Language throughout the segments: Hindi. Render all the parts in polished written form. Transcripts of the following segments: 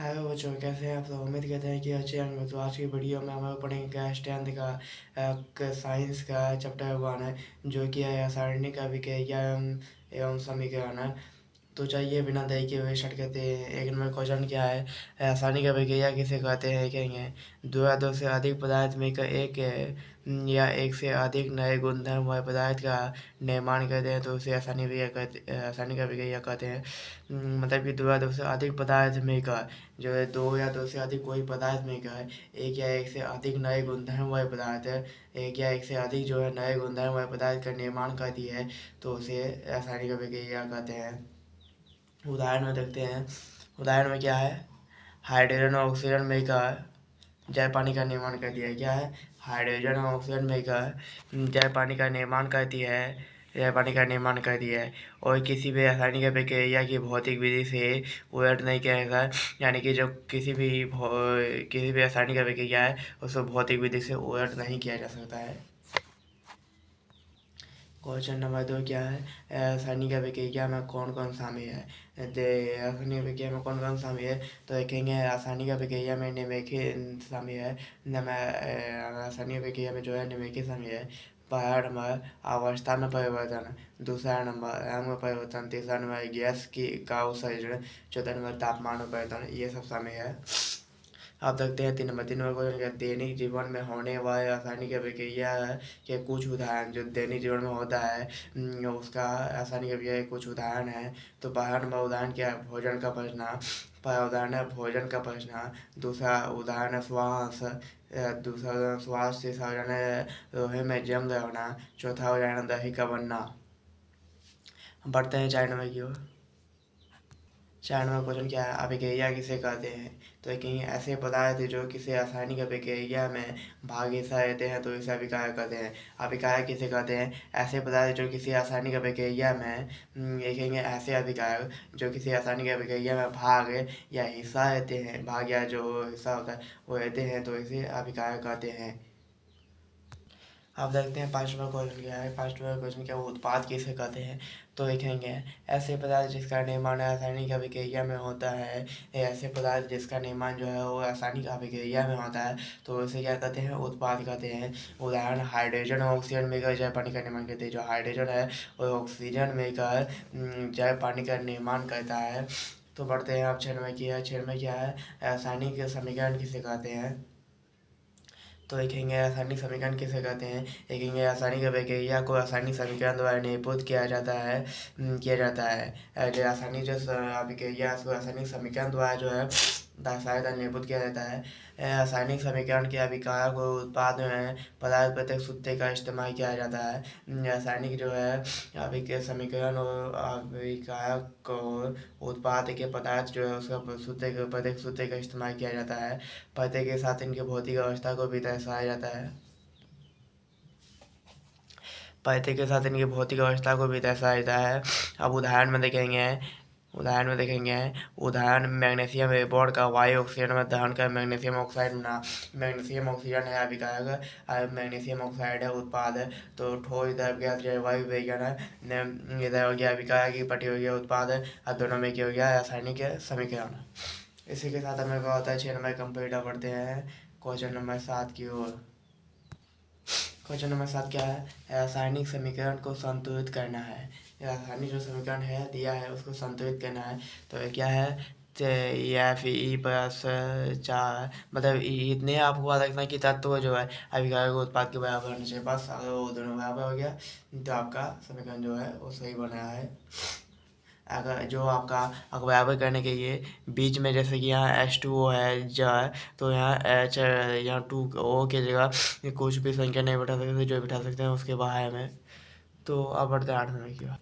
हेलो बच्चों, कैसे हैं आप लोग। उम्मीद करते हैं कि अच्छे होंगे। तो आज की वीडियो में हम लोग पढ़ेंगे 10th का साइंस का चैप्टर 1 है, जो कि है सारणी का विज्ञान एवं समीकरण है। तो चाहिए बिना देरी के हुए स्टार्ट करते हैं। एक नंबर क्वेश्चन क्या है, रासायनिक अभिक्रिया किसे कहते हैं, कहेंगे दो या दो से अधिक पदार्थ में का एक या एक से अधिक नए गुणधर्म वाले पदार्थ का निर्माण करते हैं तो उसे रासायनिक अभिक्रिया कहते हैं। मतलब कि दो या दो से अधिक पदार्थ में का जो है, दो या दो से अधिक कोई पदार्थ में का है, एक या एक से अधिक नए गुणधर्म वाले पदार्थ है, एक या एक से अधिक जो है नए गुणधर्म वाले पदार्थ का निर्माण करती है तो उसे रासायनिक अभिक्रिया कहते हैं। उदाहरण में देखते हैं। उदाहरण में क्या है, हाइड्रोजन और ऑक्सीजन मिलकर जय पानी का निर्माण करती है। क्या है, हाइड्रोजन और ऑक्सीजन मिलकर जय पानी का निर्माण करती है। जय पानी का निर्माण करती है और किसी भी रासायनिक प्रक्रिया की भौतिक विधि से उलट नहीं किया जाता। यानी कि जो किसी भी रासायनिक प्रक्रिया है उसको भौतिक विधि से उलट नहीं किया जा सकता है। क्वेश्चन नंबर 2 क्या है, रासायनिक अभिक्रिया में कौन कौन शामिल है। रासायनिक अभिक्रिया में कौन कौन शामिल है, तो देखेंगे रासायनिक अभिक्रिया में निम्नलिखित शामिल है। रासायनिक अभिक्रिया में जो है निम्नलिखित शामिल है। पहला नंबर अवस्था में परिवर्तन, दूसरा नंबर रंग में परिवर्तन, तीसरा नंबर गैस की का उत्सर्जन, चौथा नंबर तापमान में परिवर्तन, ये सब शामिल है। आप देखते हैं 3 नंबर क्वेश्चन, दैनिक जीवन में होने वाले रासायनिक अभिक्रिया के कुछ उदाहरण। जो दैनिक जीवन में होता है उसका रासायनिक अभिक्रिया के कुछ उदाहरण है। तो पहला नंबर उदाहरण क्या है, भोजन का पचना। पहला उदाहरण है भोजन का पचना, दूसरा उदाहरण है श्वास, दूसरा उदाहरण श्वास, तीसरा उदाहरण है लोहे में जंग होना, चौथा उदाहरण दही का बनना। बढ़ते हैं 4 नंबर की ओर। 4 नंबर क्वेश्चन क्या है, अभिक्रिया किसे कहते हैं। तो कहीं ऐसे पदार्थ जो किसी रासायनिक अभिक्रिया में भाग हिस्सा लेते हैं तो इसे अभिक्रिया कहते हैं। अभिक्रिया किसे कहते हैं, ऐसे पदार्थ जो किसी रासायनिक अभिक्रिया में देखेंगे ऐसे अभिक्रिया जो किसी रासायनिक अभिक्रिया में भाग या हिस्सा लेते हैं, भाग या जो हिस्सा होता है वो लेते हैं तो इसे अभिक्रिया कहते हैं। अब देखते हैं 5 नंबर क्वेश्चन क्या है। 5 नंबर क्वेश्चन क्या, वो उत्पाद किसे कहते हैं। तो देखेंगे ऐसे पदार्थ जिसका निर्माण रासायनिक अभिक्रिया में होता है, ऐसे पदार्थ जिसका निर्माण जो है वो रासायनिक अभिक्रिया में होता है तो उसे क्या कहते हैं, उत्पाद कहते हैं। उदाहरण हाइड्रोजन और ऑक्सीजन मिलकर जैव पानी का निर्माण करते हैं। जो हाइड्रोजन है और ऑक्सीजन मिलकर जैव पानी का निर्माण करता है। तो बढ़ते हैं अब 6 नंबर की है। 6 नंबर क्या है, रासायनिक समीकरण किसे कहते हैं। तो देखेंगे रासायनिक समीकरण किसे कहते हैं। देखेंगे रासायनिक अभिक्रिया को रासायनिक समीकरण द्वारा निरूपित किया जाता है। जो रासायनिक जो अभिक्रिया उसको रासायनिक समीकरण द्वारा जो है सहायता निरूपित किया जाता है। रासायनिक समीकरण के अभिक्रिया को उत्पाद में पदार्थ प्रत्येक सूत्र का इस्तेमाल किया जाता है। रासायनिक जो है अभिक्रिया समीकरण और अभिक्रिया को उत्पाद के पदार्थ जो है उसका प्रत्येक सूत्र का इस्तेमाल किया जाता है। पते के साथ इनकी भौतिक अवस्था को भी दर्शाया जाता है। पते के साथ इनकी भौतिक अवस्था को भी दर्शाया जाता है। अब उदाहरण मैग्नीशियम बोर्ड का वायु ऑक्सीजन में दहन कर मैग्नीशियम ऑक्साइड बना। मैग्नीशियम ऑक्सीजन है अभिकारक, मैग्नीशियम ऑक्साइड है उत्पाद है। तो ठोस द्रव गैस जलवायु विज्ञान है, इधर हो गया अभिकारक की पट्टी हो गया उत्पाद है, और दोनों में क्या हो गया रासायनिक समीकरण। इसी के साथ हमें क्या होता है 6 नंबर कंप्लीट। बढ़ते हैं क्वेश्चन नंबर 7 की ओर। क्वेश्चन नंबर 7 क्या है, रासायनिक समीकरण को संतुलित करना है। रासायनिक जो समीकरण है दिया है उसको संतुलित करना है। तो ये क्या है, एफ ई प्लस 4, मतलब इतने आपको याद रखना कि तत्व जो है अभिकारक उत्पाद के बराबर होना चाहिए। बस अगर वो दोनों बराबर हो गया तो आपका समीकरण जो है वो सही बना है। अगर जो आपका अगर बराबर करने के लिए बीच में जैसे कि यहाँ H2O है ज है, तो यहाँ H यहाँ 2O की जगह कुछ भी संख्या नहीं बैठा सकते, जो बिठा सकते हैं उसके बाहर में। तो अब बढ़ते हैं 8 नंबर की बात।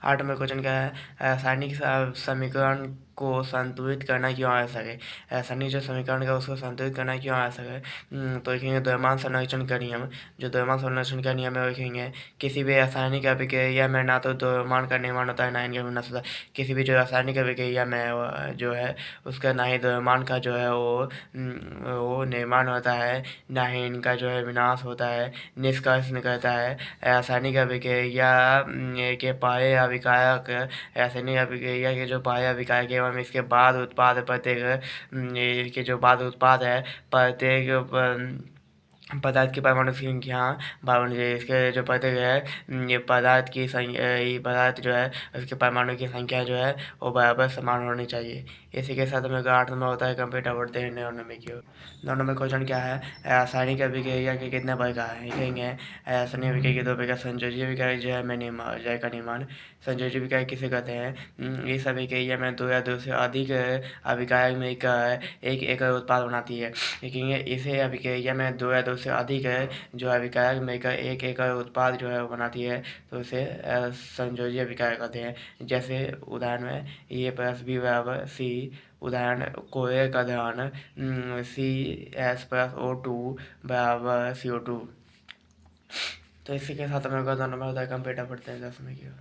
8 नंबर क्वेश्चन क्या है, रासायनिक समीकरण को संतुलित करना क्यों आवश्यक है। रासायनिक जो समीकरण का उसको संतुलित करना क्यों आवश्यक है। तो देखेंगे द्रव्यमान संरक्षण का नियम। जो द्रव्यमान संरक्षण का नियम है देखेंगे किसी भी रासायनिक अभिक्रिया में ना तो द्रव्यमान का निर्माण होता है ना इनका विनाश होता है। किसी भी जो रासायनिक अभिक्रिया में जो है उसका ना ही द्रव्यमान का जो है वो निर्माण होता है, ना ही इनका जो है विनाश होता है। निष्कर्ष निकलता है रासायनिक अभिक्रिया के पहले अभिकारक रासायनिक अभिक्रिया के जो पहले अभिकारक एवं इसके बाद उत्पाद प्रत्येक इसके जो बाद उत्पाद है प्रत्येक पदार्थ की परमाणु संख्या बावन है। इसके जो प्रत्येक है ये पदार्थ की संख्या, ये पदार्थ जो है उसके परमाणु की संख्या जो है वो बराबर समान होनी चाहिए। इसी के साथ हमें 8 नंबर होता है कंप्यूटर बढ़ते हैं 9 नंबर की ओर। 9 नंबर क्वेश्चन क्या है, रासायनिक अभिक्रिया के कितने प्रकार हैं लिखेंगे। रासायनिक अभिक्रिया के 2 प्रकार, संयोजी अभिक्रिया जो है जय का निर्माण। संयोजी अभिक्रिया किसे कहते हैं, इस अभिक्रिया में दो या दो से अधिक अभिकारक मिलकर एक एकल उत्पाद बनाती है। लिखेंगे इसे अभिक्रिया में दो या दो से अधिक जो अभिकारक मिलकर एक एकल उत्पाद जो है वो बनाती है, तो उसे संयोजी अभिक्रिया कहते हैं। जैसे उदाहरण में ए प्लस बी बराबर सी, उदाहरण कोयले का दहन CS+O2 बराबर CO2। तो इसी के साथ हमें दोनों नंबर होता है कंप्यूटर पढ़ते हैं 10 में की।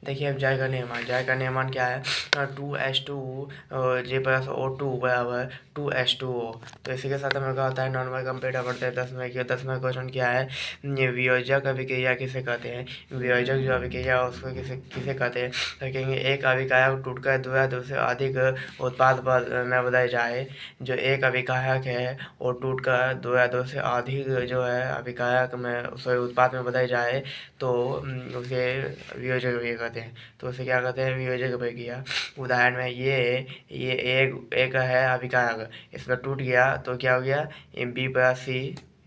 देखिए अब जाय का नियमन क्या है, 2H2 J+O2 बराबर 2H2O। तो इसी के साथ हमें क्या होता है नॉर्मल कंप्यूटर पढ़ते हैं 10 में की। 10 में क्वेश्चन क्या है, ये वियोजक अभिक्रिया किसे कहते हैं। वियोजक जो अभिक्रिया उसको किसे कहते हैं, तो कहेंगे एक अभिकारक टूटकर दो या दो से अधिक उत्पाद में बदल जाए। जो एक अभिकारक है वो टूटकर दो या दो से अधिक जो है अभिकारक में उसे उत्पाद में बदल जाए तो उसे वियोजक अभिक्रिया कहते हैं। तो उसे क्या कहते हैं, वियोजक अभिक्रिया। उदाहरण में ये एक है अभिकारक, इसमें टूट गया तो क्या हो गया, B+C,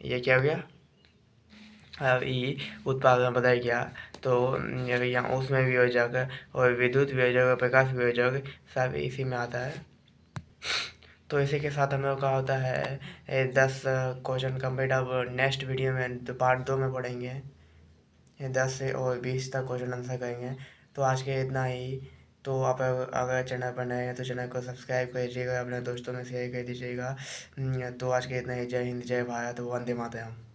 ये क्या हो गया, अब ई उत्पाद में बदल गया। तो यहाँ उसमें वियोजक और विद्युत वियोजक और प्रकाश वियोजक सब इसी में आता है। तो इसी के साथ हम लोग का होता है 10 क्वेश्चन कंप्लीट। अब नेक्स्ट वीडियो में तो पार्ट 2 में पढ़ेंगे 10 से और 20 तक क्वेश्चन आंसर करेंगे। तो आज के इतना ही। तो आप अगर चैनल पर नए हैं तो चैनल को सब्सक्राइब कर दीजिएगा, अपने दोस्तों में शेयर कर दीजिएगा। तो आज के इतना ही। जय हिंद, जय भारत, वंदे मातरम।